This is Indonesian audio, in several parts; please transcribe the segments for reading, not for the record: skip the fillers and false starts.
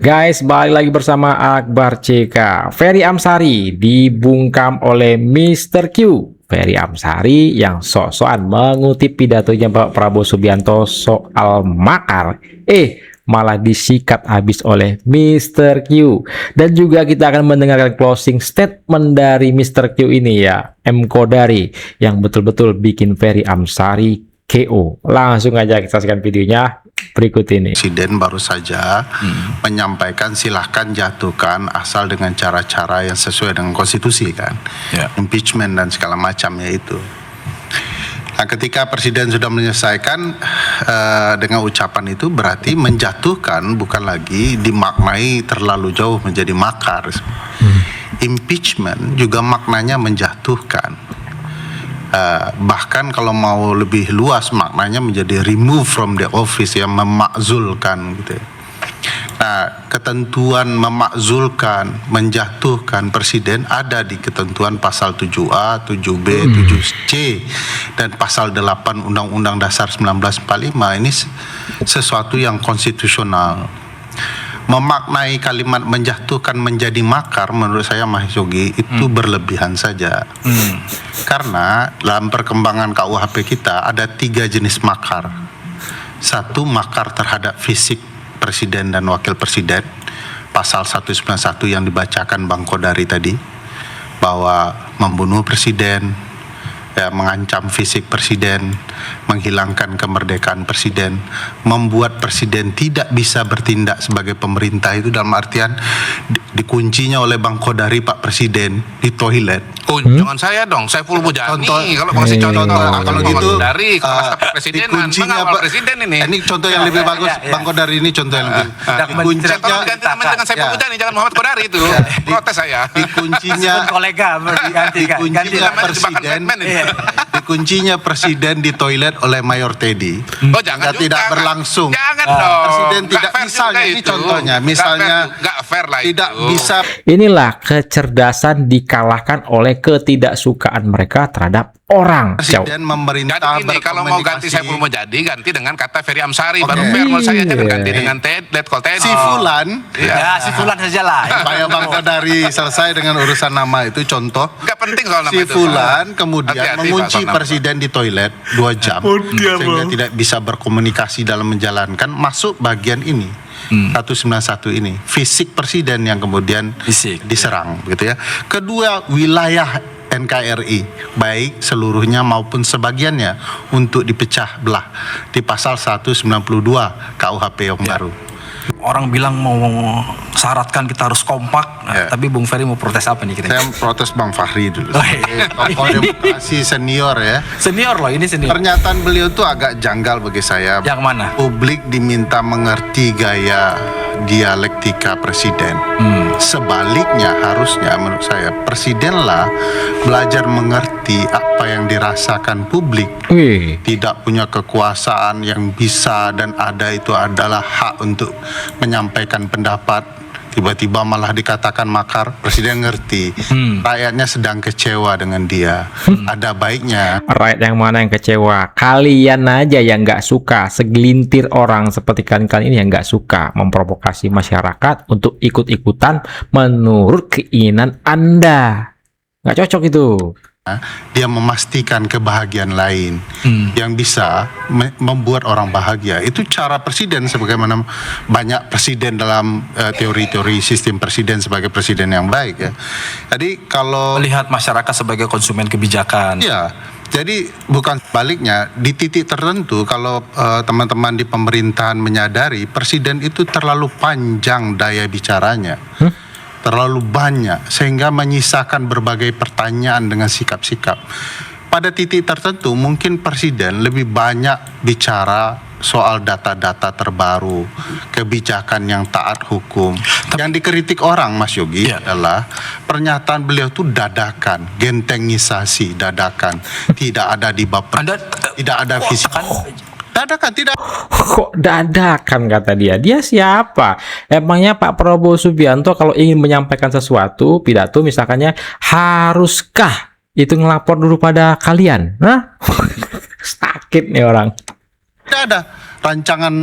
Guys, balik lagi bersama Akbar CK. Ferry Amsari dibungkam oleh Mr. Q. Ferry Amsari yang sok-sokan mengutip pidatonya Pak Prabowo Subianto soal makar. Malah disikat habis oleh Mr. Q. Dan juga kita akan mendengarkan closing statement dari Mr. Q ini ya, M. Kodari, yang betul-betul bikin Ferry Amsari KO. Langsung aja kita saksikan videonya berikut ini. Presiden baru saja menyampaikan silahkan jatuhkan asal dengan cara-cara yang sesuai dengan konstitusi kan, impeachment dan segala macamnya itu. Nah, ketika Presiden sudah menyelesaikan dengan ucapan itu berarti menjatuhkan bukan lagi dimaknai terlalu jauh menjadi makar. Impeachment juga maknanya menjatuhkan. Bahkan kalau mau lebih luas maknanya menjadi remove from the office, yang memakzulkan gitu. Nah, ketentuan memakzulkan, menjatuhkan presiden ada di ketentuan pasal 7A, 7B, 7C dan pasal 8 Undang-Undang Dasar 1945. Ini sesuatu yang konstitusional. Memaknai kalimat menjatuhkan menjadi makar menurut saya Mas Yogi itu berlebihan saja. Karena dalam perkembangan KUHP kita ada 3 jenis makar. Satu, makar terhadap fisik presiden dan wakil presiden, pasal 191 yang dibacakan Bang Kodari tadi, bahwa membunuh presiden, mengancam fisik presiden, menghilangkan kemerdekaan presiden, membuat presiden tidak bisa bertindak sebagai pemerintah. Itu dalam artian dikuncinya oleh Bang Kodari Pak Presiden di toilet. Jangan saya dong, saya full Mujani. Kalau kasih contoh, kalau gitu dari presiden, mengawal presiden ini. Ini contoh yang lebih bagus, Bang Kodari ini contoh yang lebih. Dikuncinya ganti nama dengan saya Mujani, jangan Muhammad Kodari itu. Protes saya. Dikuncinya kolega dikuncinya presiden di toilet oleh Mayor Teddy. Jangan juga. Tidak berlangsung. Jangan dong. Presiden tidak misalnya ini contohnya, misalnya nggak fair lah tidak itu. bisa. Inilah kecerdasan dikalahkan oleh ketidaksukaan mereka terhadap orang. Presiden memerintah Jadi gini, kalau mau ganti saya belum jadi ganti dengan kata Ferry Amsari, baru fair. Menurut saya jangan ganti dengan Letkol Teddy. Si Fulan, si Fulan sajalah. supaya Bang Kodari selesai dengan urusan nama itu contoh. Nggak penting soal nama Si itu. Fulan kemudian Hati-hati, mengunci Pak, soal presiden di toilet 2 jam sehingga tidak bisa berkomunikasi dalam menjalankan, masuk bagian ini 191 ini fisik presiden yang kemudian diserang gitu ya. Kedua, wilayah NKRI baik seluruhnya maupun sebagiannya untuk dipecah belah di pasal 192 KUHP yang baru. Orang bilang mau syaratkan kita harus kompak, tapi Bung Ferry mau protes apa nih kira-kira? Saya protes Bang Fahri dulu. Tokoh demokrasi senior ya. Senior loh, ini senior. Pernyataan beliau tuh agak janggal bagi saya. Yang mana? Publik diminta mengerti gaya dialektika presiden. Sebaliknya harusnya menurut saya presidenlah belajar mengerti apa yang dirasakan publik. Tidak punya kekuasaan yang bisa dan ada itu adalah hak untuk menyampaikan pendapat. Tiba-tiba malah dikatakan makar. Presiden ngerti rakyatnya sedang kecewa dengan dia. Ada baiknya Rakyat yang mana yang kecewa? Kalian aja yang nggak suka. Segelintir orang seperti kalian ini yang nggak suka memprovokasi masyarakat untuk ikut-ikutan menurut keinginan Anda. Nggak cocok itu. dia memastikan kebahagiaan lain yang bisa membuat orang bahagia. Itu cara presiden, sebagaimana banyak presiden dalam teori-teori sistem presiden sebagai presiden yang baik ya. Jadi kalau melihat masyarakat sebagai konsumen kebijakan. ya, jadi bukan sebaliknya. Di titik tertentu kalau teman-teman di pemerintahan menyadari presiden itu terlalu panjang daya bicaranya, terlalu banyak sehingga menyisakan berbagai pertanyaan dengan sikap-sikap. Pada titik tertentu mungkin presiden lebih banyak bicara soal data-data terbaru, kebijakan yang taat hukum. Yang dikritik orang, Mas Yogi, adalah pernyataan beliau itu dadakan, gentengisasi dadakan, tidak ada di baper, tidak ada visi. Dadakan, tidak. Kok dadakan kata dia? Dia siapa? Emangnya Pak Prabowo Subianto kalau ingin menyampaikan sesuatu, pidato misalkannya, haruskah itu ngelapor dulu pada kalian? Sakit nih orang. Tidak ada rancangan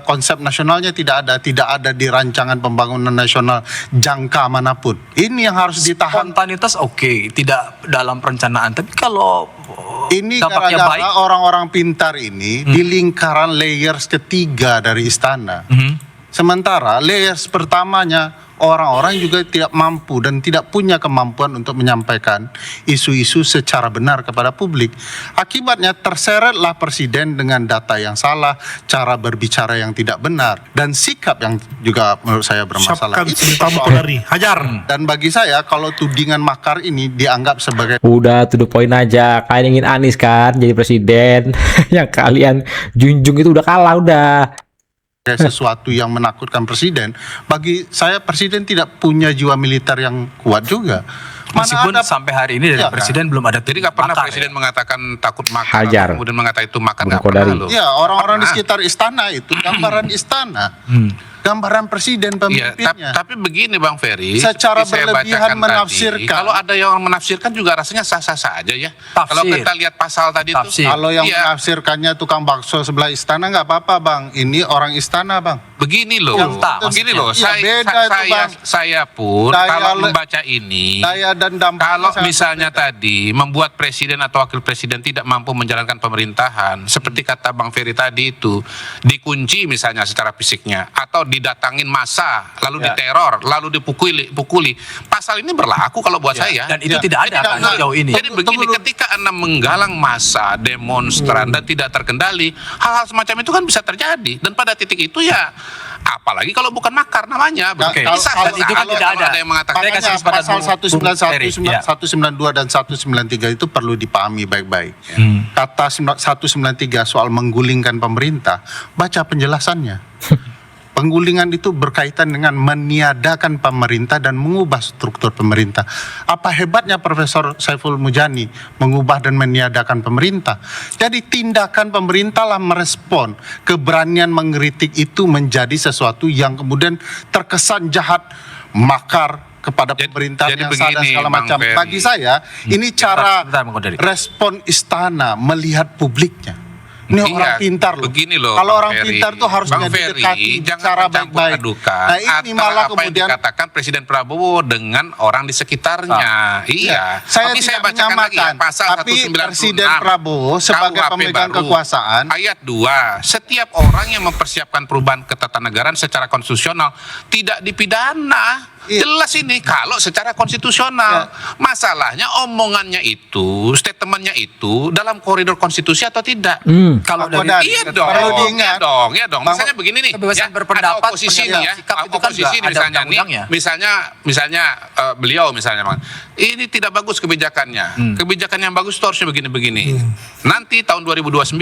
konsep nasionalnya, tidak ada di rancangan pembangunan nasional jangka manapun. Ini yang harus ditahan. Spontanitas oke, tidak dalam perencanaan. Tapi kalau Ini dampaknya baik, gara-gara orang-orang pintar ini di lingkaran layers ketiga dari istana. Sementara layers pertamanya orang-orang juga tidak mampu dan tidak punya kemampuan untuk menyampaikan isu-isu secara benar kepada publik. Akibatnya terseretlah presiden dengan data yang salah, cara berbicara yang tidak benar, dan sikap yang juga menurut saya bermasalah. Siapkan senjatamu Polri, hajar. Dan bagi saya kalau tudingan makar ini dianggap sebagai Udah to the point aja. Kalian ingin Anies kan jadi presiden. Yang kalian junjung itu udah kalah udah. sesuatu yang menakutkan presiden, bagi saya presiden tidak punya jiwa militer yang kuat juga. meskipun sampai hari ini dari Ya, presiden belum ada. Jadi nggak pernah makar, presiden ya? mengatakan takut makar, Hajar. kemudian mengatakan itu makar, nggak Kodari. pernah loh. Ya, orang-orang di Pernah. sekitar istana itu gambaran istana, gambaran presiden Iya, pemimpinnya. tapi begini Bang Ferry, Secara seperti saya berlebihan bacakan menafsirkan. tadi, kalau ada yang menafsirkan juga rasanya sah-sah saja ya. Tafsir. Kalau kita lihat pasal tadi itu, Tafsir. Kalau yang Iya. menafsirkannya tukang bakso sebelah istana nggak apa-apa bang, ini orang istana bang. begini loh, Yang begini maksudnya. loh. Iya, beda itu, Bang. Saya pun Daya kalau le- membaca ini, Daya dan dampaknya kalau sangat misalnya tadi membuat presiden atau wakil presiden tidak mampu menjalankan pemerintahan, seperti kata Bang Ferry tadi itu, dikunci misalnya secara fisiknya, atau didatangin massa, lalu Ya. diteror, lalu dipukuli. Pasal ini berlaku kalau buat saya. Dan itu Ya. tidak ada Jadi, kan enggak, sejauh ini. Jadi begini, ketika Anda menggalang massa, demonstran, dan tidak terkendali, hal-hal semacam itu kan bisa terjadi. Dan pada titik itu ya, apalagi kalau bukan makar namanya. Nah, Begitu. kalau- Bisa kalau- saja itu kan kalau tidak ada. yang mengatakan. Saya kasih Makanya kesempatan pasal Bung 191, Ferry, ya. 192 dan 193 itu perlu dipahami baik-baik. Kata 193 soal menggulingkan pemerintah, baca penjelasannya. Penggulingan itu berkaitan dengan meniadakan pemerintah dan mengubah struktur pemerintah. Apa hebatnya Profesor Saiful Mujani mengubah dan meniadakan pemerintah? Jadi tindakan pemerintah lah merespon. Keberanian mengkritik itu menjadi sesuatu yang kemudian terkesan jahat, makar kepada pemerintah jadi yang salah begini, segala Bang macam. Ferry. Bagi saya ini cara Sebentar, Bang Kodari. respon istana melihat publiknya. Ini Iya, orang pintar loh. begini loh, Kalau Bang orang Ferry. pintar tuh harusnya Bang Ferry, didekati jangan secara mencampur baik-baik. adukan Nah ini antara malah apa kemudian yang dikatakan Presiden Prabowo dengan orang di sekitarnya. Iya. Saya Tapi tidak bacakan lagi ya, menyamakan, pasal tapi 196 Presiden Prabowo sebagai KUHP pemegang baru, kekuasaan, ayat 2, setiap orang yang mempersiapkan perubahan ketatanegaraan secara konstitusional tidak dipidana. Iya. Jelas ini kalau secara konstitusional. Masalahnya omongannya itu, statementnya itu dalam koridor konstitusi atau tidak? Kalau Bang dari Kodari, Iya perlu dong, diingat. iya dong. Bang- Misalnya begini nih, Kebebasan ya, berpendapat, ada oposisi nih penyampaian ya, sikap itu kan oposisi nggak ada misalnya nih, undang-undangnya. misalnya beliau misalnya, Bang, ini tidak bagus kebijakannya. Kebijakan yang bagus itu harusnya begini-begini. Nanti tahun 2029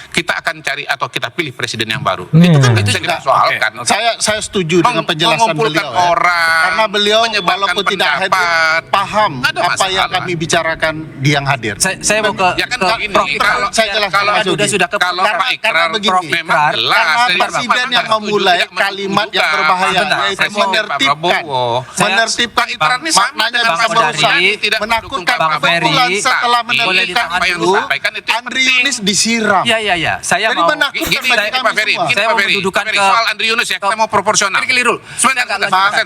kita akan cari atau kita pilih presiden yang baru. Itu kan bisa dipersoalkan. saya setuju dengan penjelasan Mengumpulkan beliau. Ya. orang, Karena beliau menyebarkan walaupun tidak hadir pendapat. paham Nggak ada apa yang masalah. kami bicarakan di yang hadir. Saya mau ke Ya kan ke begini, Prof. kalau saya jelaskan kalau Mas Yudi. sudah ke kalau Karena- Pak karena Ikrar begini, Prof memang Ikrar, jelas karena dari presiden Bapak yang nggak setuju, memulai tidak kalimat yang menunjukkan. berbahaya, Bentar, yaitu Presiden Pak menertibkan. Prabowo. Menertibkan Pak Ikrar ini sama maknanya dengan bisa Bang merusak, Kodari, tidak menakutkan mendukung Pak Ferry. kebetulan setelah Tapi boleh menertibkan ditahan apa yang itu disampaikan itu yang Andri penting. Yunis disiram. Iya. Saya Jadi mau menakutkan Gini, bagi gini, kami Pak Ferry, semua. gini, Saya Pak mau Ferry. mendudukan Pak Ferry, ke- soal Andri Yunus ya, ke- kita mau proporsional. Ini keliru. Sebentar,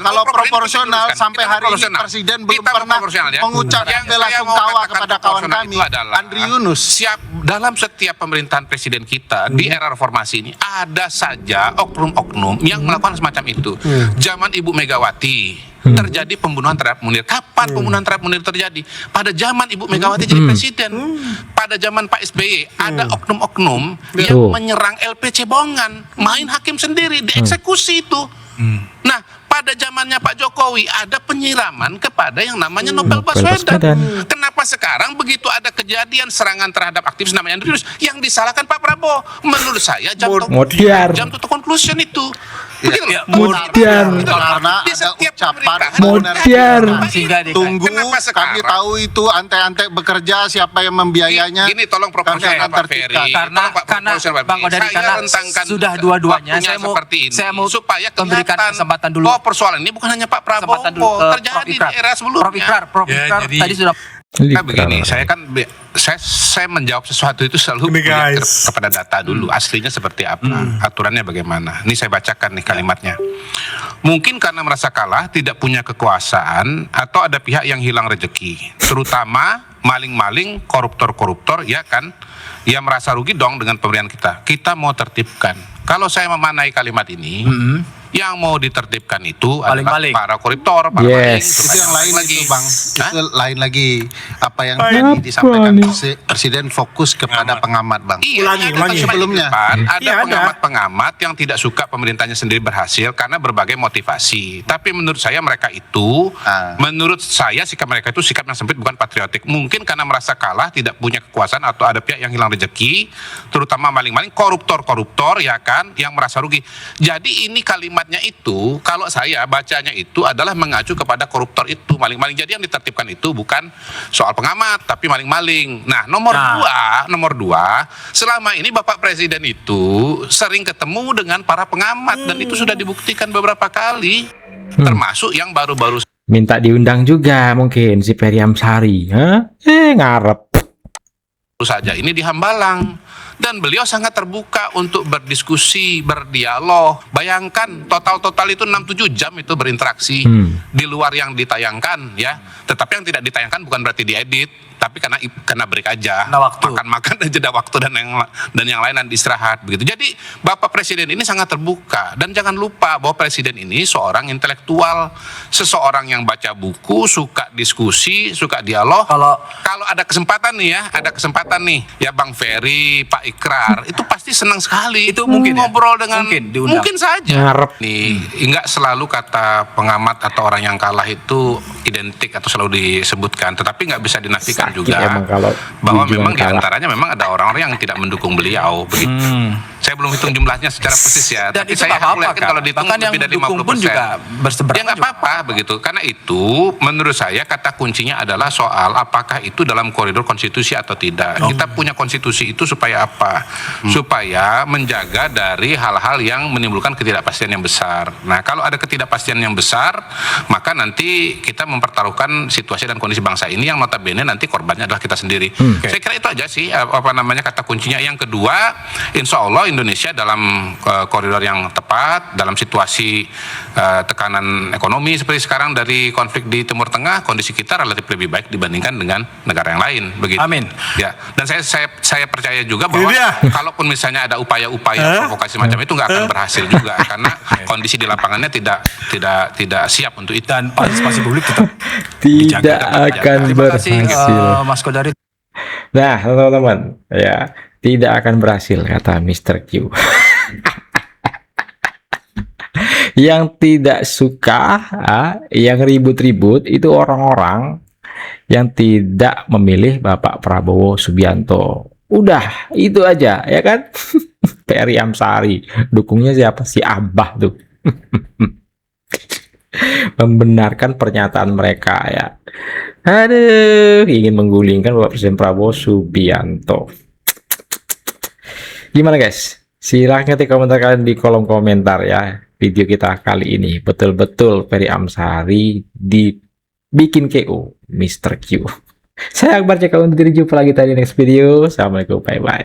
Kalau proporsional sampai hari ini presiden belum pernah mengucapkan bela sungkawa kepada kawan kami, Andri Yunus. Siap dalam setiap pemerintahan presiden kita di era reformasi ini ada saja oknum-oknum yang melakukan semacam itu. Zaman Ibu Megawati terjadi pembunuhan terhadap Munir. Kapan pembunuhan terhadap Munir terjadi? Pada zaman Ibu Megawati jadi presiden. Pada zaman Pak SBY ada oknum-oknum yang Tuh. menyerang LPC Bongan, main hakim sendiri, dieksekusi itu. Nah, pada zamannya Pak Jokowi ada penyiraman kepada yang namanya Novel Baswedan. Baswedan. Kenapa sekarang begitu ada kejadian serangan terhadap aktivis namanya Andri Yunus yang disalahkan Pak Prabowo? Menurut saya Modiar. jam to conclusion itu. Begitu loh. Modiar. Itu Karena di ada setiap ucapan pemerintahan. Modiar. Sehingga di- Tunggu, Kenapa sekarang? kami tahu itu antek-antek bekerja, siapa yang membiayanya. Gini tolong proporsional Kami akan Pak Ferry. tertibkan. Karena Bang Kodari, karena sudah dua-duanya saya mau supaya memberikan kelihatan kesempatan dulu. bahwa persoalan ini bukan hanya Pak Prabowo, Kesempatan dulu ke Prof. terjadi di Ikrar. era sebelumnya. Prof. Ikrar Ya, tadi sudah Nah, begini, saya menjawab sesuatu itu selalu Ini, melihat guys. kepada data dulu, aslinya seperti apa, aturannya bagaimana. Ini saya bacakan nih kalimatnya. Mungkin karena merasa kalah, tidak punya kekuasaan, atau ada pihak yang hilang rezeki, terutama maling-maling, koruptor-koruptor, ya kan, yang merasa rugi dong dengan pemberian kita. Kita mau tertibkan. Kalau saya memanai kalimat ini, yang mau ditertibkan itu adalah Maling-maling. para koruptor, para maling, Yes. Itu yang lain lagi, Bang. Hah? Itu lain lagi apa yang Baik. tadi disampaikan nih? Presiden fokus kepada pengamat, Bang. Iya, Ulangi, ada ulangi. tempat Sebelumnya. di depan, ada Iya, ada. pengamat-pengamat yang tidak suka pemerintahnya sendiri berhasil karena berbagai motivasi. Tapi menurut saya mereka itu, menurut saya sikap mereka itu sikap yang sempit, bukan patriotik. Mungkin karena merasa kalah, tidak punya kekuasaan, atau ada pihak yang hilang rezeki, terutama maling-maling, koruptor-koruptor, ya kan, yang merasa rugi. Jadi ini kalimatnya itu, kalau saya bacanya itu adalah mengacu kepada koruptor itu, maling-maling. Jadi yang ditertibkan itu bukan soal pengamat, tapi maling-maling. Nah, nomor dua, selama ini Bapak Presiden itu sering ketemu dengan para pengamat, dan itu sudah dibuktikan beberapa kali, termasuk yang baru-baru Minta diundang juga mungkin si Ferry Amsari. Ngarep. saja ini di Hambalang. Dan beliau sangat terbuka untuk berdiskusi, berdialog. Bayangkan total itu 6-7 jam itu berinteraksi di luar yang ditayangkan, ya. Tetapi yang tidak ditayangkan bukan berarti diedit, tapi karena break aja, Karena waktu. makan dan jeda waktu dan yang lain, dan istirahat begitu. Jadi Bapak Presiden ini sangat terbuka, dan jangan lupa bahwa Presiden ini seorang intelektual, seseorang yang baca buku, suka diskusi, suka dialog. Kalau ada kesempatan nih ya Bang Ferry, Pak Ikrar, itu pasti senang sekali. Itu mungkin ya? ngobrol dengan Mungkin diundang. mungkin saja. Ngarep. Nih, enggak selalu kata pengamat atau orang yang kalah itu identik atau selalu disebutkan, tetapi nggak bisa dinafikan Sakit juga emang kalau bahwa dibilang memang kalah. diantaranya memang ada orang-orang yang tidak mendukung beliau begitu. Saya belum hitung jumlahnya secara persis ya, Dan tapi itu saya nggak apa-apa, yakin kan? kalau dihitung Bahkan yang lebih dari mendukung 50%. pun juga berseberangan Ya nggak juga. apa-apa begitu. Karena itu menurut saya kata kuncinya adalah soal apakah itu dalam koridor konstitusi atau tidak. Kita punya konstitusi itu supaya apa? Supaya menjaga dari hal-hal yang menimbulkan ketidakpastian yang besar. Nah, kalau ada ketidakpastian yang besar, maka nanti kita mempertaruhkan situasi dan kondisi bangsa ini yang notabene nanti korbannya adalah kita sendiri. Saya kira itu aja sih kata kuncinya. Yang kedua, insya Allah Indonesia dalam koridor yang tepat, dalam situasi tekanan ekonomi seperti sekarang dari konflik di Timur Tengah, kondisi kita relatif lebih baik dibandingkan dengan negara yang lain begitu. Amin. Ya, dan saya percaya juga bahwa Ini dia. kalaupun misalnya ada upaya-upaya provokasi macam itu nggak akan berhasil juga, karena kondisi di lapangannya tidak siap untuk itu. Dan partisipasi publik tetap Tidak dijaga. akan Terima kasih berhasil. Mas Kodari. Nah, teman-teman, ya, tidak akan berhasil kata Mr. Q. Yang tidak suka, yang ribut-ribut itu orang-orang yang tidak memilih Bapak Prabowo Subianto. Udah, itu aja, ya kan? Ferry Amsari, dukungnya siapa? Si Abah tuh. Membenarkan pernyataan mereka, ya. Aduh, ingin menggulingkan Bapak Presiden Prabowo Subianto. Gimana guys? Silahkan ketik komentar kalian di kolom komentar ya. Video kita kali ini betul-betul Ferry Amsari dibikin KO Mr. Q. Saya Akbar, cek undur diri, jumpa lagi tadi next video. Assalamualaikum, bye bye.